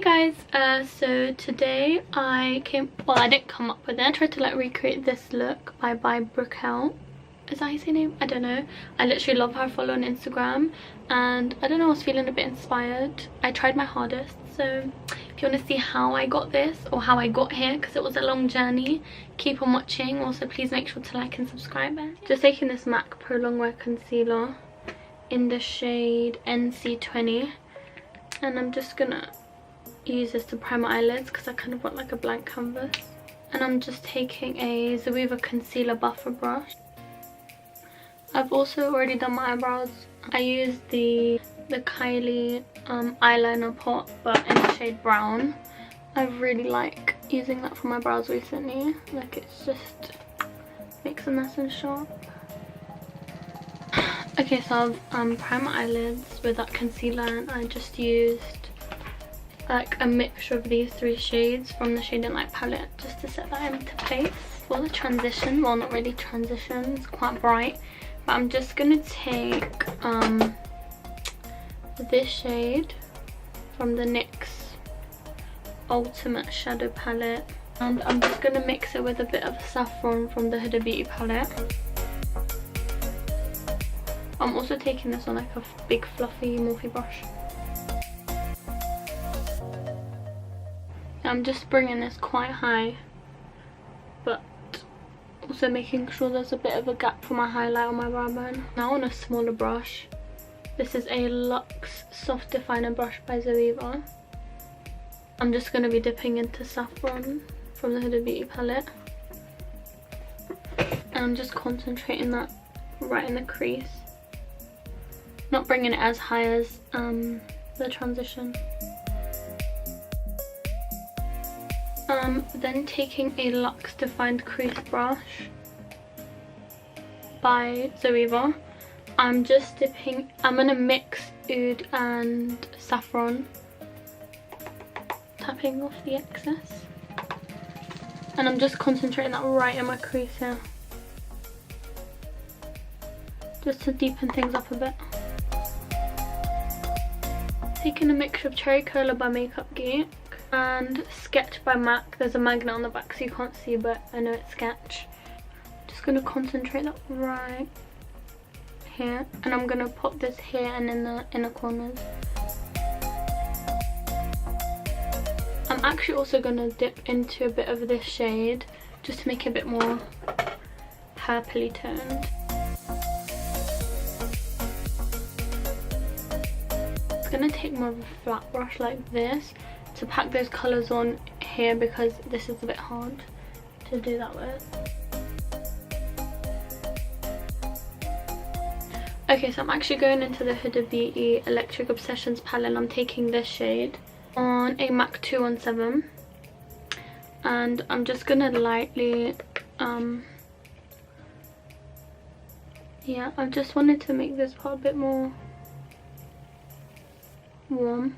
guys, so today I didn't come up with it. I tried to like recreate this look by Brickell. Is that his name? I don't know. I literally love her. Follow on Instagram, and I don't know, I was feeling a bit inspired. I tried my hardest, so if you want to see how I got this or how I got here, because it was a long journey, keep on watching. Also please make sure to like and subscribe. Just taking this MAC Pro Longwear concealer in the shade NC20, and I'm just gonna use this to prime my eyelids because I kind of want like a blank canvas. And I'm just taking a Zoeva concealer buffer brush. I've also already done my eyebrows. I used the Kylie eyeliner pot, but in the shade brown. I really like using that for my brows recently. Like, it's just makes them nice and sharp. Okay, so I've primed my eyelids with that concealer, and I just used like a mixture of these three shades from the Shade and Light palette just to set that into place for the transition. Well, not really transition, it's quite bright. But I'm just gonna take this shade from the NYX Ultimate Shadow palette, and I'm just gonna mix it with a bit of saffron from the Huda Beauty palette. I'm also taking this on like a big fluffy Morphe brush. I'm just bringing this quite high, but also making sure there's a bit of a gap for my highlight on my brow bone. Now on a smaller brush, this is a Luxe Soft Definer brush by Zoeva. I'm just going to be dipping into saffron from the Huda Beauty palette, and I'm just concentrating that right in the crease, not bringing it as high as the transition. Then taking a Luxe Defined Crease brush by Zoeva. I'm just dipping, I'm going to mix oud and saffron, tapping off the excess. And I'm just concentrating that right in my crease here, just to deepen things up a bit. Taking a mixture of Cherry Cola by Makeup Geek and Sketch by MAC. There's a magnet on the back so you can't see, but I know it's Sketch. Just going to concentrate that right here, and I'm going to pop this here and in the inner corners. I'm actually also going to dip into a bit of this shade just to make it a bit more purpley toned. I'm going to take more of a flat brush like this to pack those colours on here, because this is a bit hard to do that with. Okay, so I'm actually going into the Huda Beauty Electric Obsessions palette, and I'm taking this shade on a MAC 217, and I'm just gonna lightly yeah, I just wanted to make this part a bit more warm,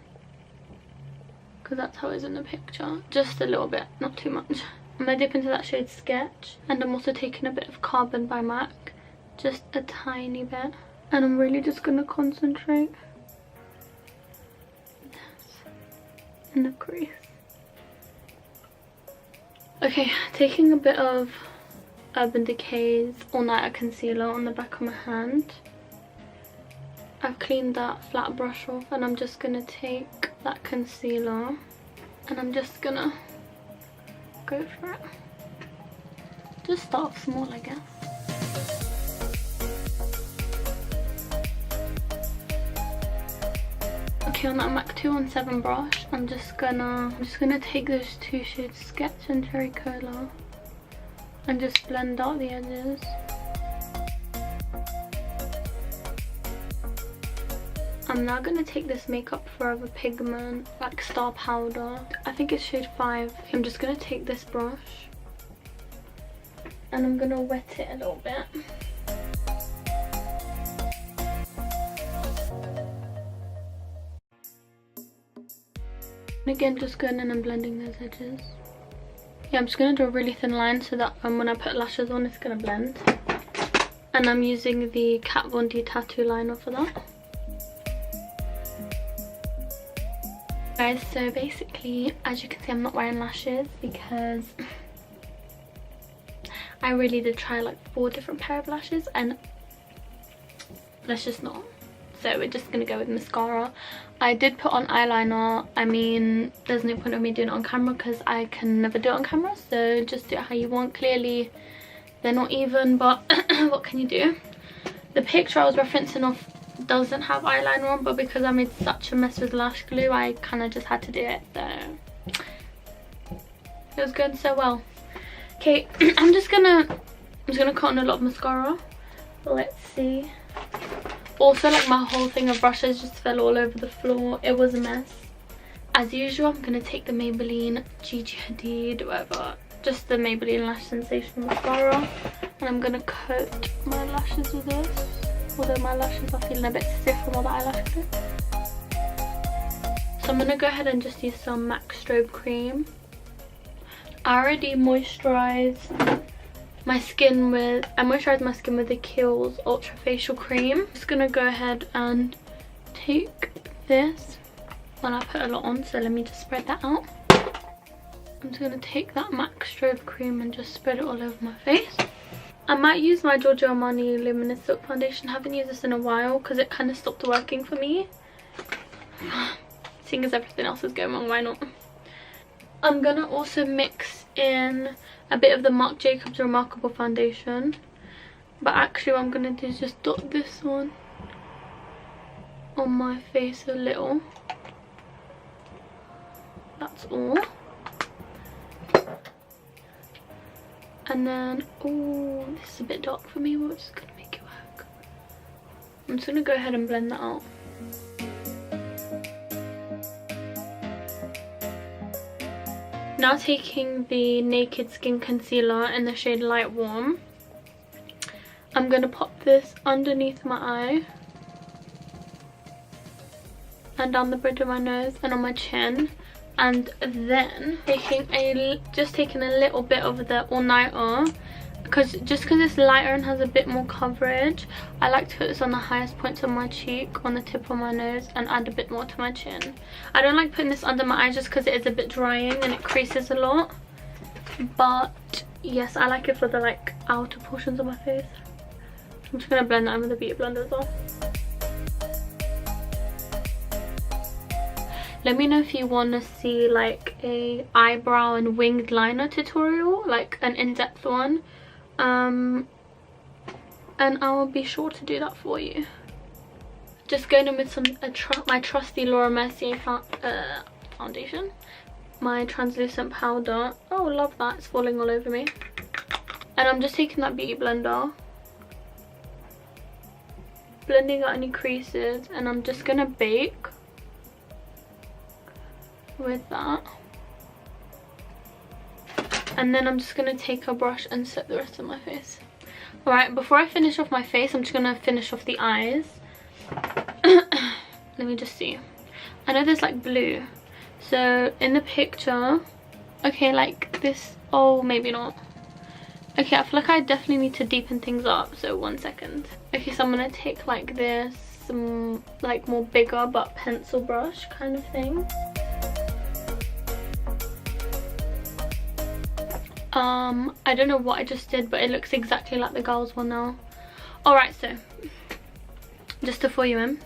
because that's how it is in the picture. Just a little bit, not too much. I'm going to dip into that shade Sketch, and I'm also taking a bit of Carbon by MAC, just a tiny bit, and I'm really just going to concentrate this in the crease. Okay, taking a bit of Urban Decay's All Nighter Concealer on the back of my hand. I've cleaned that flat brush off, and I'm just going to take that concealer and I'm just going to go for it. Just start off small, I guess. Okay, on that MAC 217 brush, I'm just gonna take those two shades Sketch and Cherry Cola and just blend out the edges. I'm now going to take this Makeup Forever pigment, like Star Powder. I think it's shade 5. I'm just going to take this brush and I'm going to wet it a little bit. And again, just going in and blending those edges. Yeah, I'm just going to do a really thin line so that when I put lashes on, it's going to blend. And I'm using the Kat Von D tattoo liner for that. Guys, so basically, as you can see, I'm not wearing lashes because I really did try like 4 different pair of lashes and let's just not. So we're just gonna go with mascara. I did put on eyeliner. I mean, there's no point of me doing it on camera because I can never do it on camera, so just do it how you want. Clearly they're not even, but what can you do? The picture I was referencing off doesn't have eyeliner on, but because I made such a mess with lash glue, I kind of just had to do it, so it was going so well. Okay, I'm just gonna cut on a lot of mascara. Let's see. Also, like, my whole thing of brushes just fell all over the floor. It was a mess. As usual, I'm gonna take the Maybelline Gigi Hadid, whatever, just the Maybelline Lash Sensation mascara, and I'm gonna coat my lashes with this. Although my lashes are feeling a bit stiff from all the eyelash glue. So I'm gonna go ahead and just use some MAC Strobe cream. I already moisturized my skin with the Kiehl's Ultra Facial Cream. I'm just gonna go ahead and take this. Well, I put a lot on, so let me just spread that out. I'm just gonna take that MAC Strobe cream and just spread it all over my face. I might use my Giorgio Armani Luminous Silk Foundation. I haven't used this in a while because it kind of stopped working for me. Seeing as everything else is going wrong, why not? I'm gonna also mix in a bit of the Marc Jacobs Remarkable Foundation. But actually what I'm gonna do is just dot this one on my face a little. That's all. And then, oh, this is a bit dark for me, but we're just gonna make it work. I'm just gonna go ahead and blend that out. Now taking the Naked Skin Concealer in the shade Light Warm, I'm gonna pop this underneath my eye and down the bridge of my nose and on my chin. And then taking a little bit of the All Nighter, because it's lighter and has a bit more coverage, I like to put this on the highest points of my cheek, on the tip of my nose, and add a bit more to my chin. I don't like putting this under my eyes just because it is a bit drying and it creases a lot, but yes, I like it for the like outer portions of my face. I'm just gonna blend that in with a beauty blender as well. Let me know if you want to see like a eyebrow and winged liner tutorial, like an in-depth one, and I will be sure to do that for you. Just going in with some my trusty Laura Mercier foundation, my translucent powder. Oh, love that, it's falling all over me. And I'm just taking that beauty blender, blending out any creases, and I'm just gonna bake with that. And then I'm just gonna take a brush and set the rest of my face. Alright, before I finish off my face, I'm just gonna finish off the eyes. Let me just see. I know there's like blue, so in the picture, okay, like this, oh, maybe not. Okay, I feel like I definitely need to deepen things up, so 1 second. Okay, so I'm gonna take like this, like more bigger but pencil brush kind of thing. I don't know what I just did, but it looks exactly like the girls one now. Alright, so just to fill you in,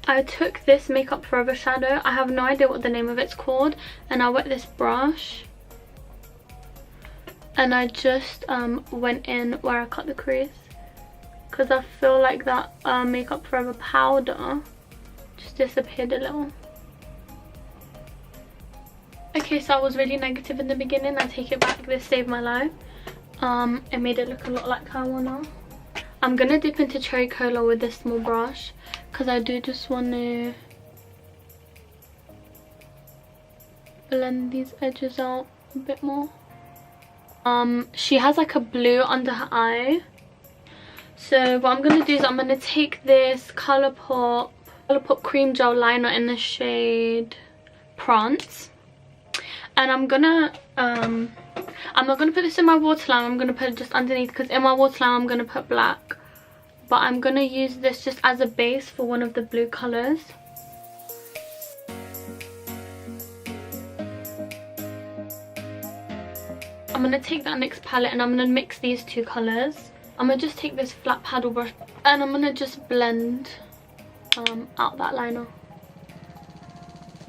I took this Makeup Forever shadow. I have no idea what the name of it's called, and I wet this brush and I just went in where I cut the crease, because I feel like that Makeup Forever powder just disappeared a little. Okay, so I was really negative in the beginning. I take it back, this saved my life. It made it look a lot like Kawa now. I'm gonna dip into Cherry Cola with this small brush because I do just want to blend these edges out a bit more. She has like a blue under her eye, so what I'm gonna do is I'm gonna take this Colourpop cream gel liner in the shade Prance, and I'm not gonna put this in my waterline. I'm gonna put it just underneath, because in my waterline I'm gonna put black, but I'm gonna use this just as a base for one of the blue colors. I'm going to take that NYX palette and I'm going to mix these two colours. I'm going to just take this flat paddle brush and I'm going to just blend out that liner.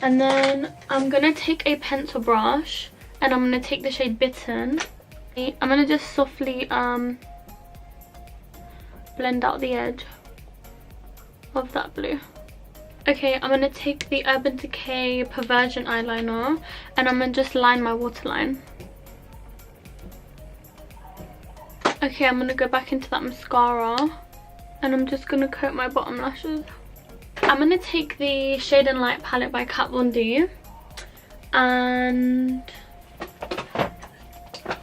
And then I'm going to take a pencil brush and I'm going to take the shade Bitten. I'm going to just softly blend out the edge of that blue. Okay, I'm going to take the Urban Decay Perversion eyeliner and I'm going to just line my waterline. Okay, I'm going to go back into that mascara and I'm just going to coat my bottom lashes. I'm going to take the Shade and Light palette by Kat Von D and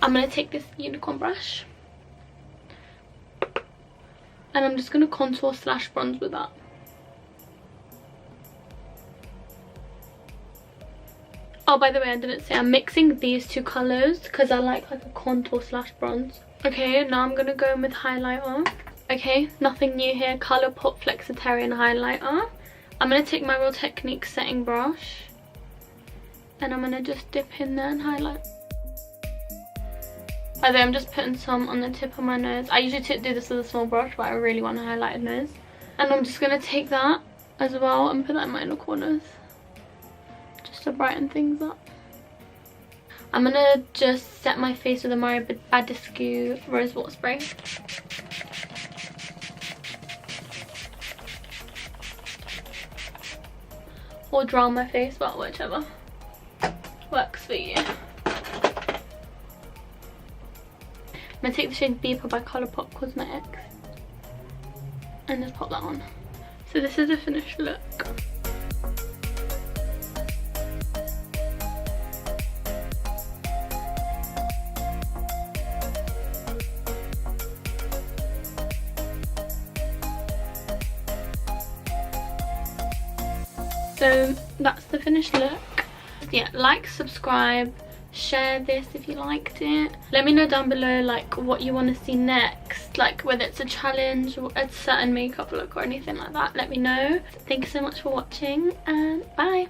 I'm going to take this unicorn brush and I'm just going to contour slash bronze with that. Oh, by the way, I didn't say I'm mixing these two colours because I like a contour slash bronze. Okay, now I'm going to go in with highlighter. Okay, nothing new here. Colourpop Flexitarian highlighter. I'm going to take my Real Techniques setting brush and I'm going to just dip in there and highlight. By the way, I'm just putting some on the tip of my nose. I usually do this with a small brush, but I really want a highlighted nose. And I'm just going to take that as well and put that in my inner corners, just to brighten things up. I'm going to just set my face with a Mario Badescu Rose Water Spray. Or draw on my face, but whichever works for you. I'm going to take the shade Beeper by Colourpop Cosmetics and just pop that on. So this is the finished look. So that's the finished look. Yeah, like, subscribe, share this if you liked it. Let me know down below like what you want to see next, like whether it's a challenge or a certain makeup look or anything like that. Let me know. Thank you so much for watching and bye.